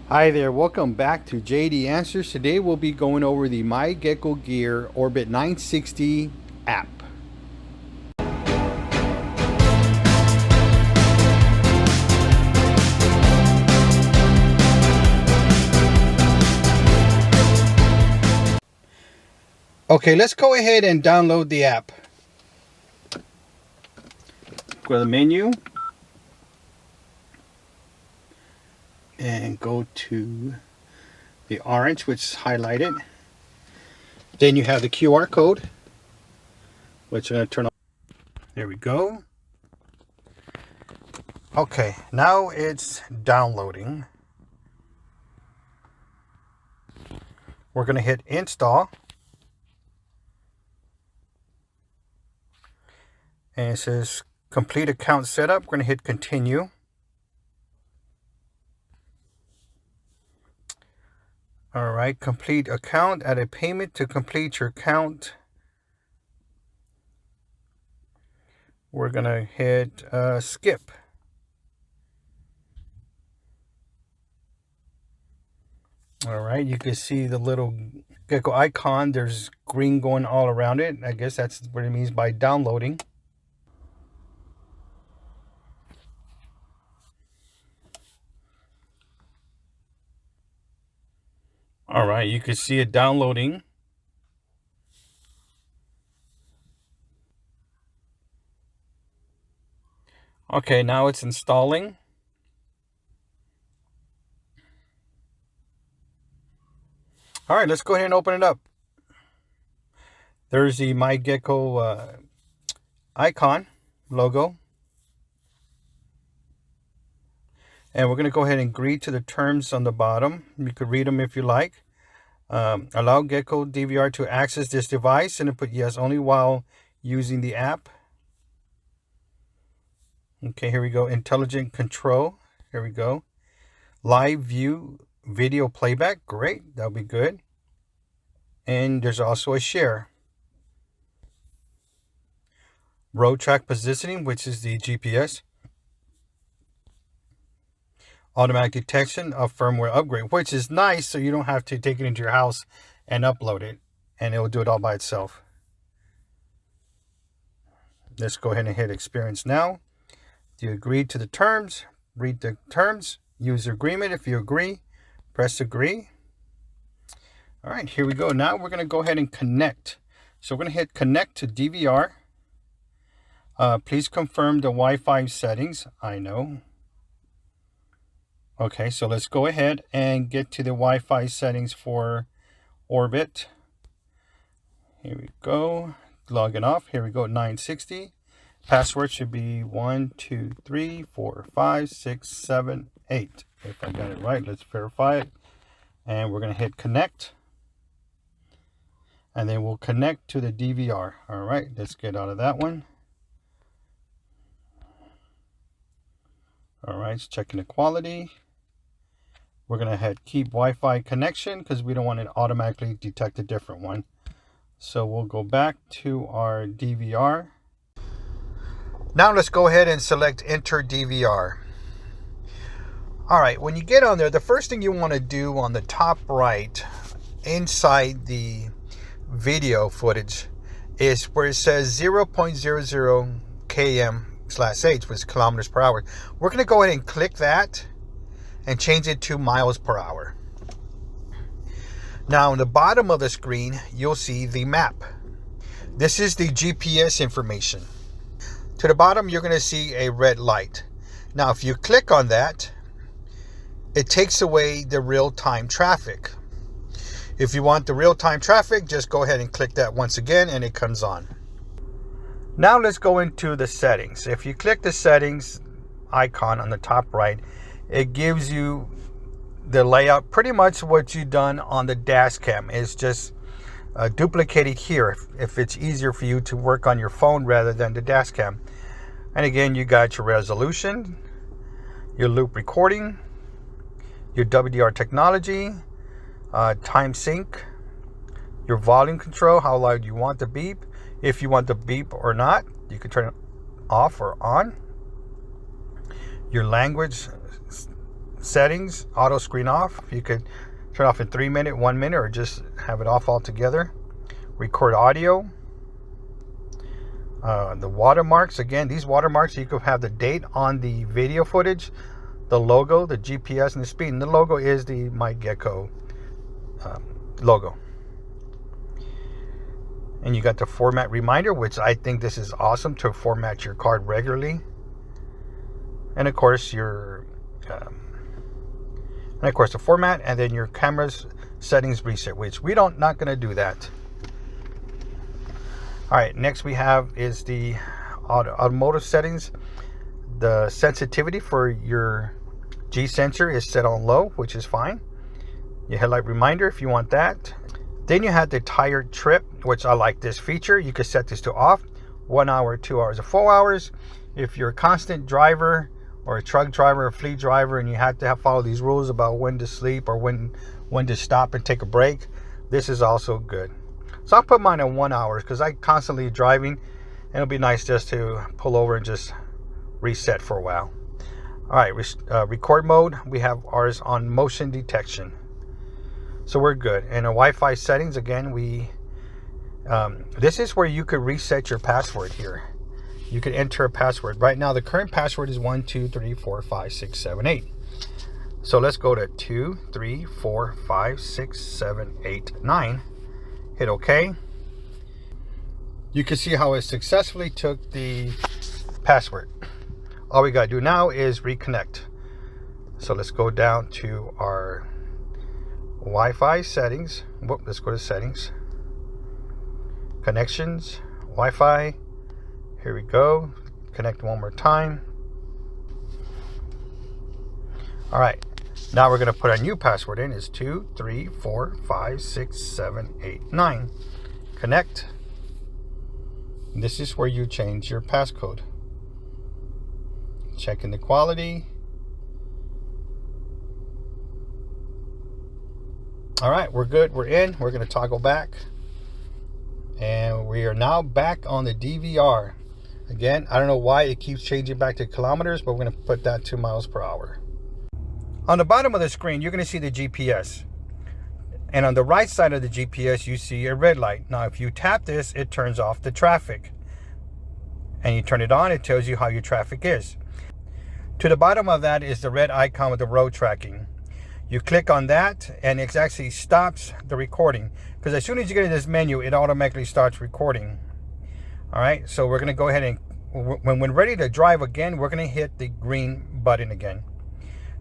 Hi there, welcome back to JD Answers. Today we'll be going over the myGeko Gear Orbit 960 app. Okay, let's go ahead and download the app. Go to the menu and go to the orange, which is highlighted. Then you have the QR code, which I'm going to turn on. There we go. Okay, now it's downloading. We're going to hit install. And it says complete account setup. We're going to hit continue. All right, complete account. Add a payment to complete your account. We're going to hit skip. All right, you can see the little gecko icon. There's green going all around it. I guess that's what it means by downloading. All right, you can see it downloading. Okay, now it's installing. All right, let's go ahead and open it up. There's the myGeko icon logo. And we're going to go ahead and agree to the terms on the bottom. You could read them if you like. Allow Gecko DVR to access this device, and put yes only while using the app. Okay, here we go. Intelligent control. Here we go. Live view video playback. Great. That'll be good. And there's also a share. Road track positioning, which is the GPS. Automatic detection of firmware upgrade, which is nice, so you don't have to take it into your house and upload it, and it will do it all by itself. Let's go ahead and hit experience now. Do you agree to the terms? Read the terms. User agreement. If you agree, press agree. All right, here we go. Now we're going to go ahead and connect. So we're going to hit connect to DVR. Please confirm the Wi-Fi settings. I know. Okay, so let's go ahead and get to the Wi-Fi settings for Orbit. Here we go. Logging off. Here we go. 960. Password should be 1, 2, 3, 4, 5, 6, 7, 8. If I got it right, let's verify it. And we're going to hit connect. And then we'll connect to the DVR. All right, let's get out of that one. All right, it's checking the quality. We're going to hit keep Wi-Fi connection because we don't want to automatically detect a different one. So we'll go back to our DVR. Now let's go ahead and select enter DVR. All right, when you get on there, the first thing you want to do on the top right inside the video footage is where it says 0.00 km/h, which is kilometers per hour. We're going to go ahead and click that and change it to miles per hour. Now on the bottom of the screen, you'll see the map. This is the GPS information. To the bottom, you're going to see a red light. Now if you click on that, it takes away the real-time traffic. If you want the real-time traffic, just go ahead and click that once again and it comes on. Now let's go into the settings. If you click the settings icon on the top right, it gives you the layout, pretty much what you've done on the dash cam. It's just duplicated here if it's easier for you to work on your phone rather than the dash cam. And again, you got your resolution, your loop recording, your WDR technology, time sync, your volume control, how loud you want the beep. If you want the beep or not, you can turn it off or on. Your language settings, auto screen off. You could turn off in 3 minute, 1 minute, or just have it off altogether. Record audio. The watermarks, again, these watermarks, you could have the date on the video footage, the logo, the GPS, and the speed. And the logo is the myGeko logo. And you got the format reminder, which I think this is awesome to format your card regularly. And of course your the format, and then your camera's settings reset, which we not going to do that. All right, next we have is the automotive settings. The sensitivity for your G sensor is set on low, which is fine. Your headlight reminder, if you want that. Then you have the tire trip, which I like this feature. You can set this to off, 1 hour, 2 hours, or 4 hours. If you're a constant driver or a truck driver or fleet driver, and you have to follow these rules about when to sleep or when to stop and take a break, this is also good. So I'll put mine at 1 hour because I'm constantly driving, and it'll be nice just to pull over and just reset for a while. All right, record mode, we have ours on motion detection. So we're good. And the Wi-Fi settings, again, this is where you could reset your password here. You could enter a password. Right now, the current password is 1 2 3 4 5 6 7 8. So let's go to 2 3 4 5 6 7 8 9. Hit OK. You can see how it successfully took the password. All we gotta do now is reconnect. So let's go down to our Wi-Fi settings. Whoop, let's go to settings, connections, Wi-Fi. Here we go. Connect one more time. All right, now we're going to put our new password in. Is 2 3 4 5 6 7 8 9. Connect. This is where you change your passcode. Checking the quality. All right, we're good. We're in. We're going to toggle back. And we are now back on the DVR. Again, I don't know why it keeps changing back to kilometers, but we're going to put that 2 miles per hour. On the bottom of the screen, you're going to see the GPS. And on the right side of the GPS, you see a red light. Now, if you tap this, it turns off the traffic. And you turn it on, it tells you how your traffic is. To the bottom of that is the red icon with the road tracking. You click on that, and it actually stops the recording. Because as soon as you get in this menu, it automatically starts recording. All right, so we're going to go ahead and, when we're ready to drive again, we're going to hit the green button again.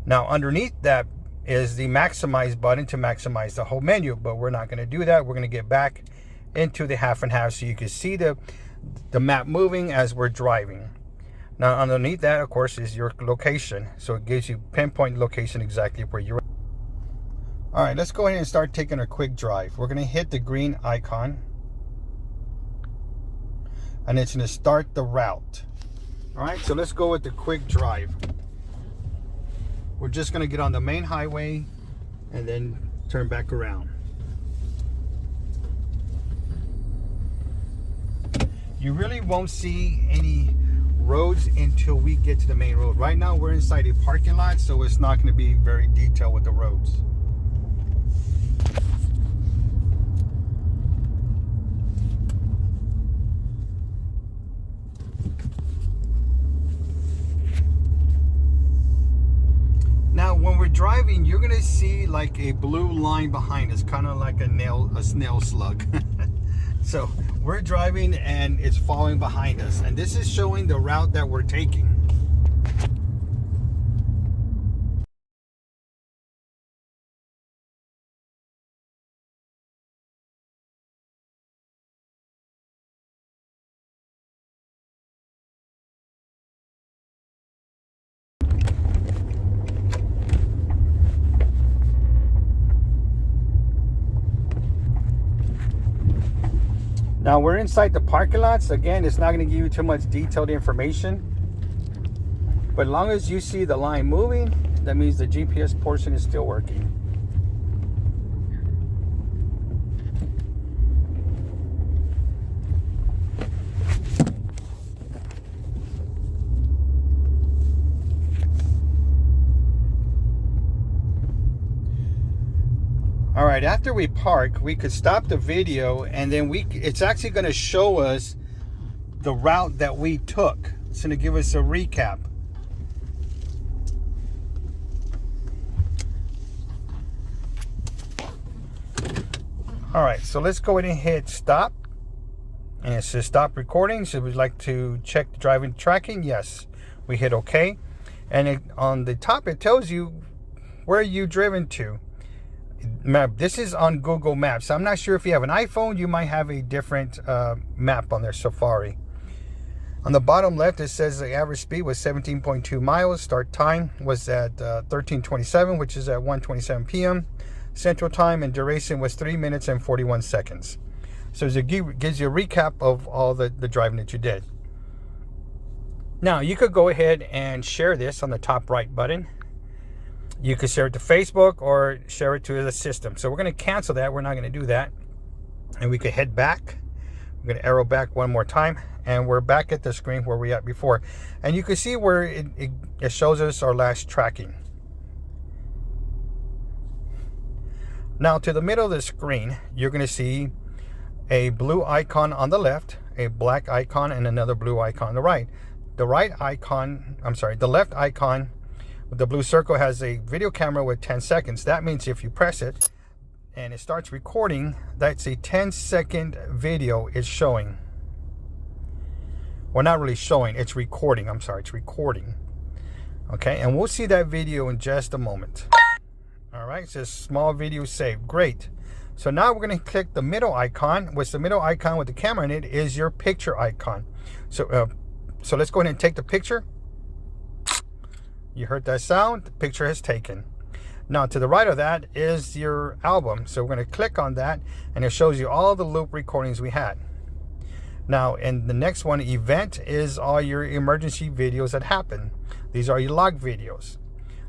Now, underneath that is the maximize button to maximize the whole menu, but we're not going to do that. We're going to get back into the half and half so you can see the map moving as we're driving. Now, underneath that, of course, is your location. So it gives you pinpoint location exactly where you're at. All right, let's go ahead and start taking a quick drive. We're going to hit the green icon, and it's going to start the route. All right, so let's go with the quick drive. We're just going to get on the main highway and then turn back around. You really won't see any roads until we get to the main road. Right now we're inside a parking lot, so it's not going to be very detailed with the roads. Now, when we're driving, you're gonna see like a blue line behind us, kind of like a snail slug. So we're driving and it's following behind us, and this is showing the route that we're taking. Now we're inside the parking lots. Again, it's not going to give you too much detailed information, but as long as you see the line moving, that means the GPS portion is still working. All right, after we park, we could stop the video, and then it's actually going to show us the route that we took. It's going to give us a recap. All right, so let's go ahead and hit stop. And it says stop recording. So we'd like to check the driving tracking. Yes, we hit OK. And on the top, it tells you where you driven to. Map. This is on Google Maps. I'm not sure if you have an iPhone, you might have a different map on their Safari. On the bottom left, it says the average speed was 17.2 miles. Start time was at 13:27, which is at 1:27 p.m. Central Time, and duration was 3 minutes and 41 seconds. So it gives you a recap of all the driving that you did. Now, you could go ahead and share this on the top right button. You could share it to Facebook or share it to the system. So we're going to cancel that. We're not going to do that. And we could head back. We're going to arrow back one more time. And we're back at the screen where we at before. And you can see where it shows us our last tracking. Now, to the middle of the screen, you're going to see a blue icon on the left, a black icon, and another blue icon on the right. The left icon with the blue circle has a video camera with 10 seconds. That means if you press it and it starts recording, that's a 10-second video is showing. Well, not really showing, it's recording. I'm sorry, it's recording. Okay, and we'll see that video in just a moment. All right, it says small video saved. Great. So now we're going to click the middle icon. What's the middle icon with the camera in it is your picture icon. So let's go ahead and take the picture. You heard that sound, the picture is taken. Now to the right of that is your album. So we're going to click on that and it shows you all the loop recordings we had. Now in the next one, event, is all your emergency videos that happen. These are your log videos.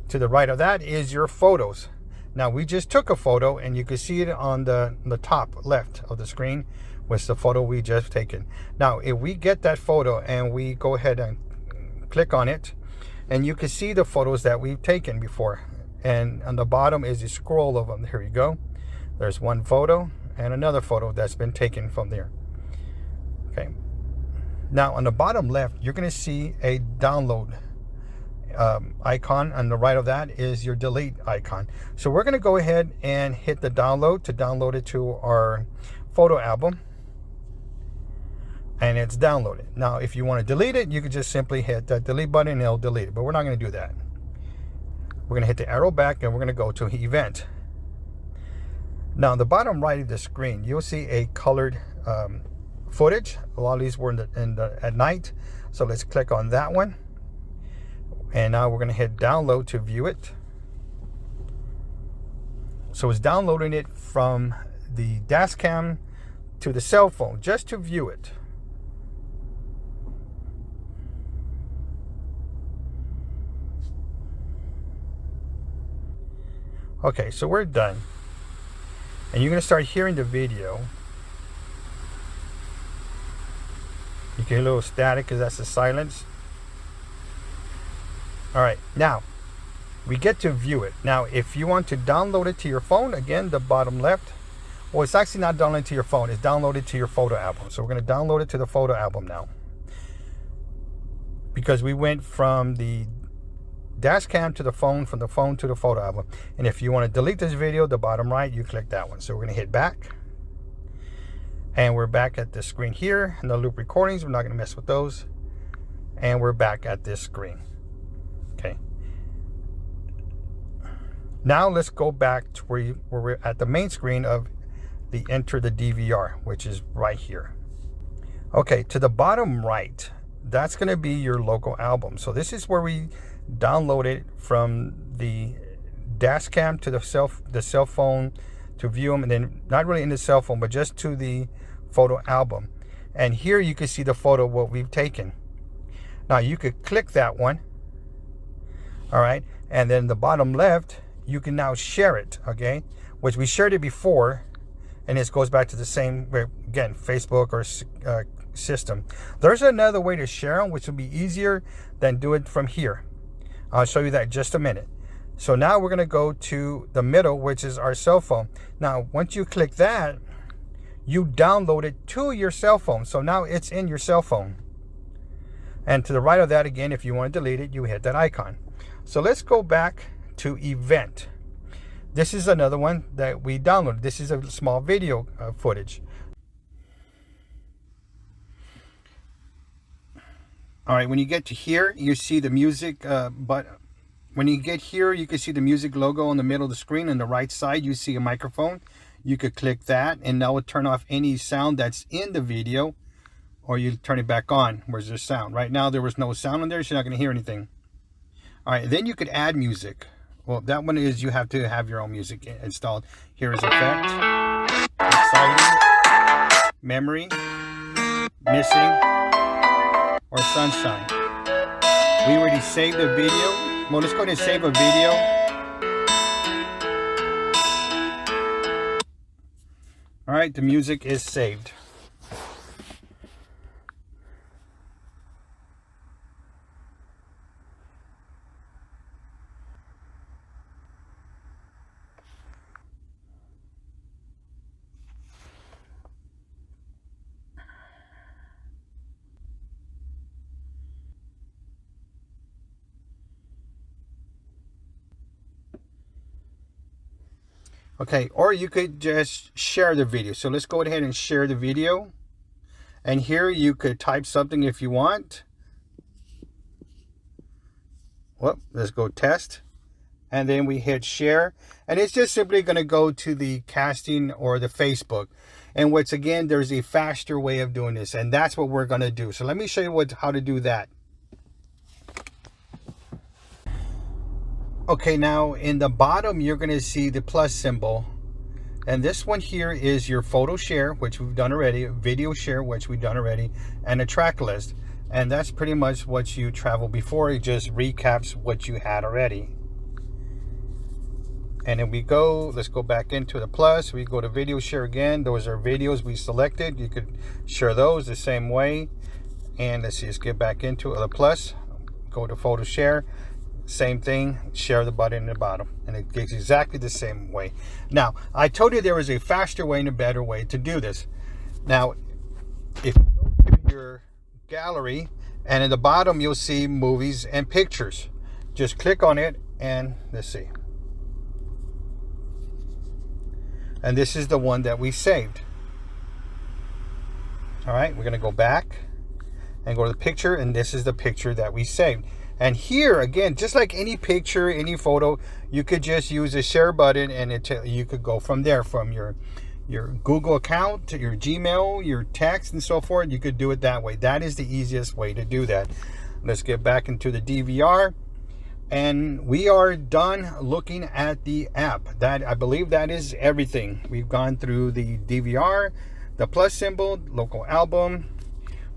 To the right of that is your photos. Now we just took a photo and you can see it on the top left of the screen was the photo we just taken. Now if we get that photo and we go ahead and click on it, and you can see the photos that we've taken before. And on the bottom is a scroll of them. Here you go. There's one photo and another photo that's been taken from there. Okay. Now on the bottom left, you're going to see a download icon. On the right of that is your delete icon. So we're going to go ahead and hit the download to download it to our photo album. And it's downloaded. Now, if you want to delete it, you can just simply hit that delete button and it'll delete it. But we're not going to do that. We're going to hit the arrow back and we're going to go to event. Now, on the bottom right of the screen, you'll see a colored footage. A lot of these were at night. So let's click on that one. And now we're going to hit download to view it. So it's downloading it from the dash cam to the cell phone just to view it. Okay, so we're done. And you're going to start hearing the video. You can hear a little static because that's the silence. All right, now we get to view it. Now, if you want to download it to your phone, again, the bottom left. Well, it's actually not downloaded to your phone. It's downloaded to your photo album. So we're going to download it to the photo album now. Because we went from the dash cam to the phone, from the phone to the photo album. And if you want to delete this video, the bottom right, you click that one. So we're going to hit back. And we're back at the screen here. And the loop recordings, we're not going to mess with those. And we're back at this screen. Okay. Now let's go back to where we're at the main screen of the enter the DVR, which is right here. Okay, to the bottom right, that's going to be your local album. So this is where we downloaded from the dash cam to the cell phone to view them, and then not really in the cell phone, but just to the photo album. And here you can see the photo what we've taken. Now you could click that one. All right, and then the bottom left, you can now share it, okay? Which we shared it before, and this goes back to the same, again, Facebook or system. There's another way to share them, which will be easier than do it from here. I'll show you that in just a minute. So now we're going to go to the middle, which is our cell phone. Now, once you click that, you download it to your cell phone. So now it's in your cell phone. And to the right of that, again, if you want to delete it, you hit that icon. So let's go back to event. This is another one that we downloaded. This is a small video footage. All right, when you get to here, you see the music button. When you get here, you can see the music logo in the middle of the screen. On the right side, you see a microphone. You could click that, and that will turn off any sound that's in the video, or you turn it back on. Where's the sound? Right now, there was no sound in there, so you're not going to hear anything. All right, then you could add music. Well, that one is you have to have your own music installed. Here is effect, exciting, memory, missing, or sunshine. We already saved a video. Well, let's go ahead and save a video. All right, the music is saved. Okay, or you could just share the video. So let's go ahead and share the video. And here you could type something if you want. Well, let's go test. And then we hit share. And it's just simply going to go to the casting or the Facebook. And once again, there's a faster way of doing this. And that's what we're going to do. So let me show you how to do that. Okay, now in the bottom, you're going to see the plus symbol. And this one here is your photo share, which we've done already, video share, which we've done already, and a track list. And that's pretty much what you traveled before. It just recaps what you had already. And then let's go back into the plus. We go to video share again. Those are videos we selected. You could share those the same way. And let's see, let's get back into the plus. Go to photo share. Same thing, share the button in the bottom, and it gives exactly the same way. Now, I told you there was a faster way and a better way to do this. Now, if you go to your gallery, and in the bottom you'll see movies and pictures. Just click on it, and let's see. And this is the one that we saved. All right, we're going to go back and go to the picture, and this is the picture that we saved. And here again, just like any picture, any photo, you could just use a share button, and you could go from there, from your Google account to your Gmail, your text, and so forth. You could do it that way. That is the easiest way to do that. Let's get back into the DVR, and we are done looking at the app. That, I believe, that is everything. We've gone through the DVR, the plus symbol, local album.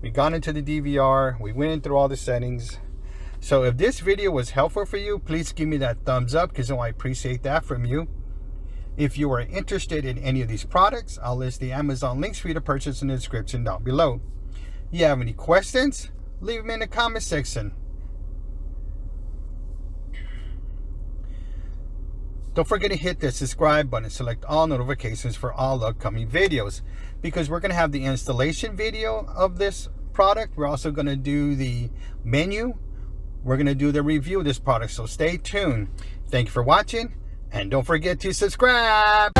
We've gone into the DVR. We went through all the settings. So if this video was helpful for you, please give me that thumbs up, because I appreciate that from you. If you are interested in any of these products, I'll list the Amazon links for you to purchase in the description down below. If you have any questions, leave them in the comment section. Don't forget to hit the subscribe button, select all notifications for all upcoming videos, because we're going to have the installation video of this product. We're also going to do the menu. We're going to do the review of this product, so stay tuned. Thank you for watching, and don't forget to subscribe.